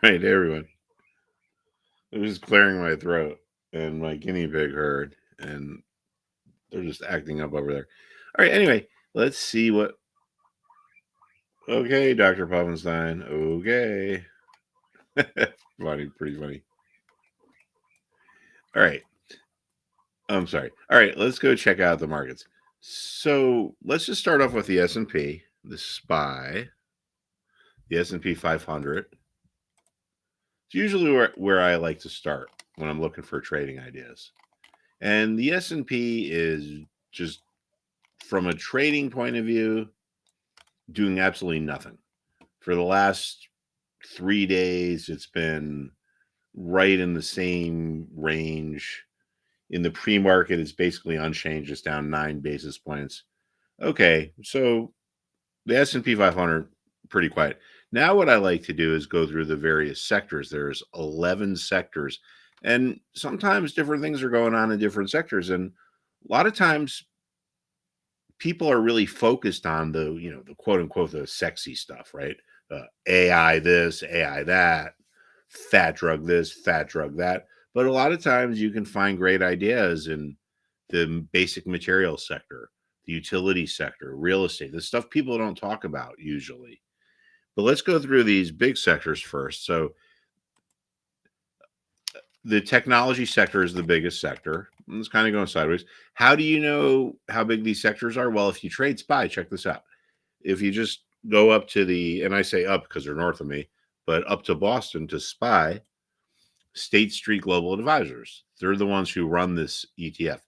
Right, everyone. It was clearing my throat, and my guinea pig heard, and they're just acting up over there. All right, anyway, let's see what. Okay, Dr. Puffinstein. Okay. Funny, pretty funny. All right. I'm sorry. All right, let's go check out the markets. So let's just start off with the S&P, the SPY, the S&P 500. It's usually where I like to start when I'm looking for trading ideas. And the S&P is just from a trading point of view doing absolutely nothing. For the last 3 days it's been right in the same range. In the pre-market it's basically unchanged, it's down 9 basis points. Okay, so the S&P 500 pretty quiet. Now what I like to do is go through the various sectors. There's 11 sectors, and sometimes different things are going on in different sectors, and a lot of times people are really focused on the, the quote unquote the sexy stuff, right? AI this, AI that, fat drug this, fat drug that. But a lot of times you can find great ideas in the basic materials sector, the utility sector, real estate, the stuff people don't talk about usually. But let's go through these big sectors first. So the technology sector is the biggest sector. It's kind of going sideways. How do you know how big these sectors are? Well, if you trade SPY, check this out. If you just go up to the, and I say up because they're north of me, but up to Boston to SPY, State Street Global Advisors. They're the ones who run this ETF.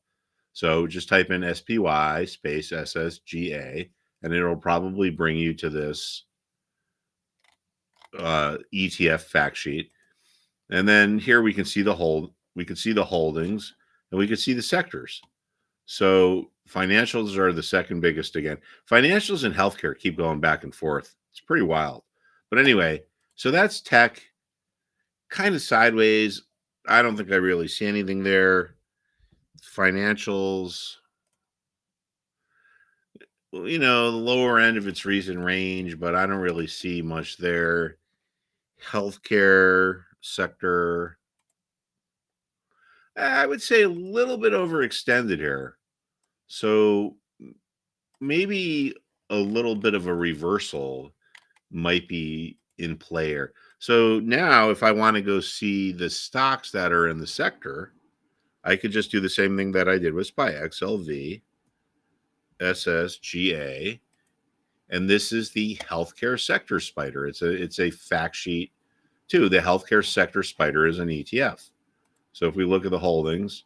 So just type in SPY space SSGA, and it'll probably bring you to this ETF fact sheet. And then here we can see the holdings, and we can see the sectors. So financials are the second biggest again. Financials and healthcare keep going back and forth. It's pretty wild. But anyway, so that's tech, kind of sideways. I don't think I really see anything there. Financials, the lower end of its recent range, but I don't really see much there. Healthcare sector, I would say a little bit overextended here. So maybe a little bit of a reversal might be in play here. So now, if I want to go see the stocks that are in the sector, I could just do the same thing that I did with SPY XLV, SSGA, and this is the healthcare sector spider. It's a fact sheet too. The healthcare sector spider is an ETF. So if we look at the holdings,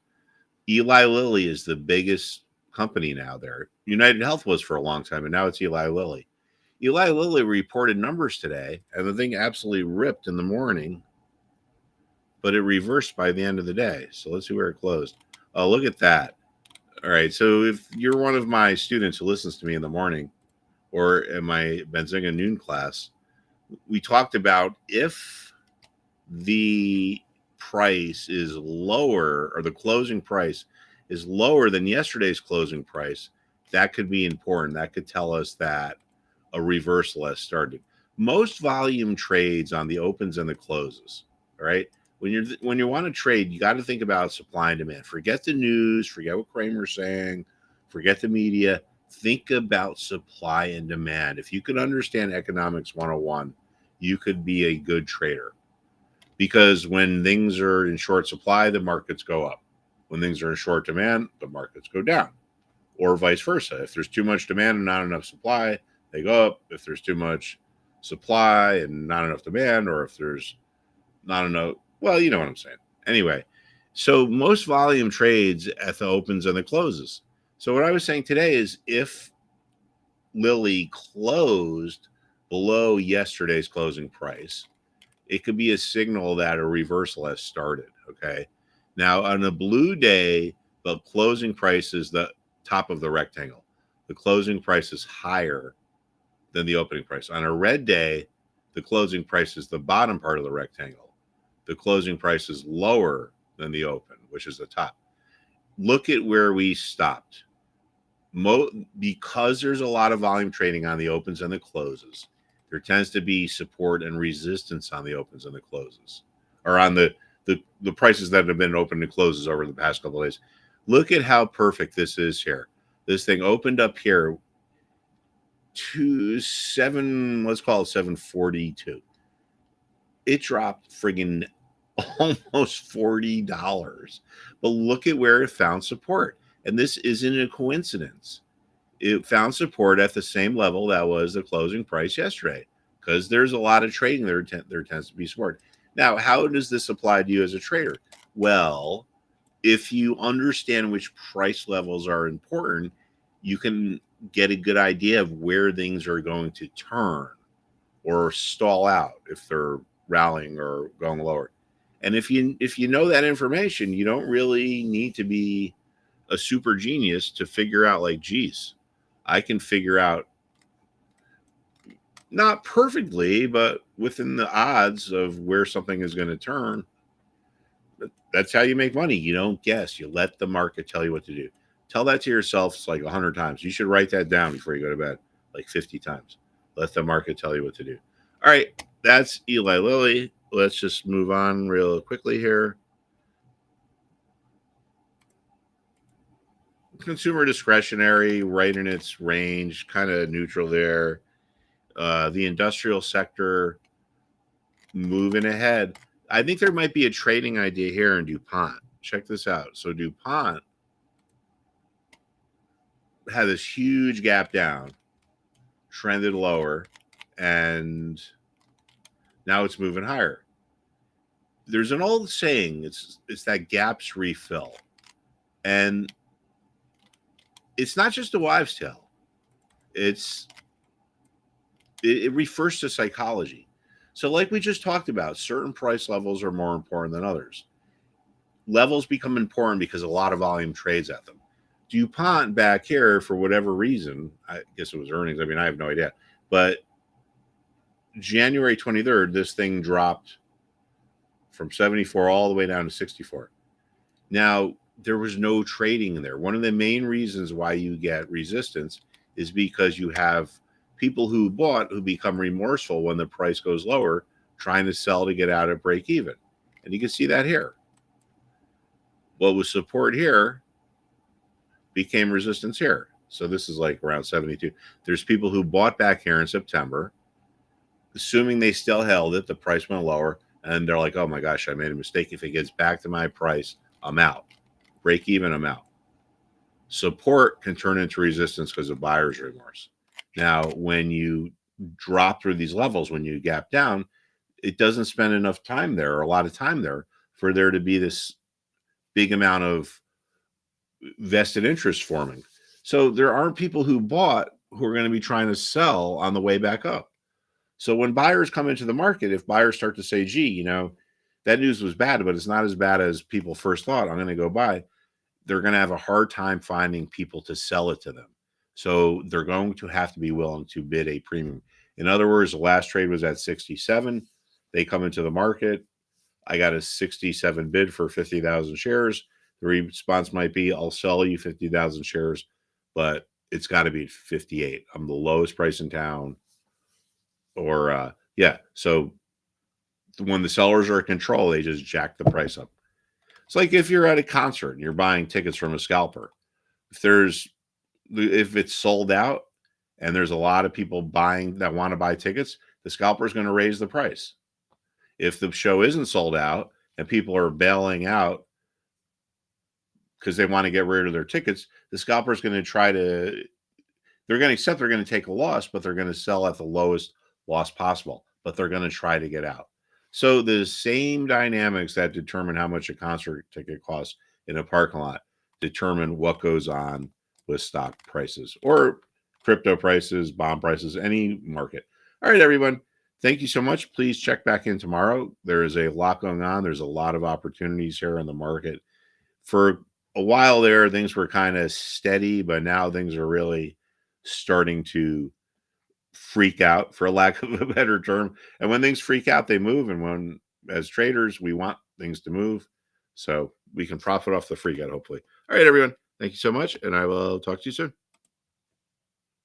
Eli Lilly is the biggest company now there. United Health was for a long time, and now it's Eli Lilly. Eli Lilly reported numbers today, and the thing absolutely ripped in the morning, but it reversed by the end of the day. So let's see where it closed. Oh, look at that. All right. So if you're one of my students who listens to me in the morning or in my Benzinga noon class, we talked about if the price is lower, or the closing price is lower than yesterday's closing price, that could be important. That could tell us that a reversal has started. Most volume trades on the opens and the closes. All right. When you want to trade, you got to think about supply and demand. Forget the news, forget what Kramer's saying, forget the media. Think about supply and demand. If you could understand economics 101, you could be a good trader, because when things are in short supply, the markets go up. When things are in short demand, the markets go down, or vice versa. If there's too much demand and not enough supply, they go up. If there's too much supply and not enough demand, or if there's not enough, well, you know what I'm saying. Anyway, so most volume trades at the opens and the closes. So what I was saying today is if Lilly closed below yesterday's closing price, it could be a signal that a reversal has started. Okay. Now, on a blue day, the closing price is the top of the rectangle. The closing price is higher than the opening price. On a red day, the closing price is the bottom part of the rectangle. The closing price is lower than the open, which is the top. Look at where we stopped. Because there's a lot of volume trading on the opens and the closes, There tends to be support and resistance on the opens and the closes, or on the prices that have been open and closes over the past couple of days. Look at how perfect this is here. This thing opened up here to seven, let's call it 742. It dropped friggin' almost $40. But look at where it found support. And this isn't a coincidence. It found support at the same level that was the closing price yesterday, because there's a lot of trading there. There tends to be support. Now, how does this apply to you as a trader? Well, if you understand which price levels are important, you can get a good idea of where things are going to turn or stall out if they're rallying or going lower. And if you know that information, you don't really need to be a super genius to figure out, like, geez, I can figure out, not perfectly, but within the odds of where something is going to turn. That's how you make money. You don't guess. You let the market tell you what to do. Tell that to yourself like 100 times. You should write that down before you go to bed, like 50 times. Let the market tell you what to do. All right, that's Eli Lilly. Let's just move on real quickly here. Consumer discretionary, right in its range, kind of neutral there. The industrial sector moving ahead. I think there might be a trading idea here in Dupont. Check this out. So Dupont had this huge gap down, trended lower, and now it's moving higher. There's an old saying, it's that gaps refill. And it's not just a wives' tale. It refers to psychology. So, like we just talked about, certain price levels are more important than others. Levels become important because a lot of volume trades at them. DuPont back here, for whatever reason, I guess it was earnings. I mean, I have no idea. But January 23rd, this thing dropped from 74 all the way down to 64. Now, there was no trading in there. One of the main reasons why you get resistance is because you have people who bought who become remorseful when the price goes lower, trying to sell to get out at break even. And you can see that here. What was support here became resistance here. So this is like around 72. There's people who bought back here in September, assuming they still held it, the price went lower, and they're like, oh my gosh, I made a mistake. If it gets back to my price, I'm out. Break even, I'm out. Support can turn into resistance because of buyer's remorse. Now, when you drop through these levels, when you gap down, it doesn't spend enough time there, or a lot of time there, for there to be this big amount of vested interest forming. So there aren't people who bought who are going to be trying to sell on the way back up. So when buyers come into the market, if buyers start to say, gee, that news was bad, but it's not as bad as people first thought, I'm going to go buy, they're going to have a hard time finding people to sell it to them. So they're going to have to be willing to bid a premium. In other words, the last trade was at 67. They come into the market. I got a 67 bid for 50,000 shares. The response might be, I'll sell you 50,000 shares, but it's got to be 58. I'm the lowest price in town. Or, yeah. So when the sellers are in control, they just jack the price up. It's like if you're at a concert and you're buying tickets from a scalper. If it's sold out and there's a lot of people buying that want to buy tickets, the scalper is going to raise the price. If the show isn't sold out and people are bailing out because they want to get rid of their tickets, the scalper is going to they're going to accept they're going to take a loss, but they're going to sell at the lowest loss possible, but they're going to try to get out. So the same dynamics that determine how much a concert ticket costs in a parking lot determine what goes on with stock prices or crypto prices, bond prices, any market. All right, everyone. Thank you so much. Please check back in tomorrow. There is a lot going on. There's a lot of opportunities here in the market. For a while there, things were kind of steady, but now things are really starting to freak out, for a lack of a better term. And when things freak out, they move. And when, as traders, we want things to move so we can profit off the freak out, hopefully. All right, everyone. Thank you so much. And I will talk to you soon.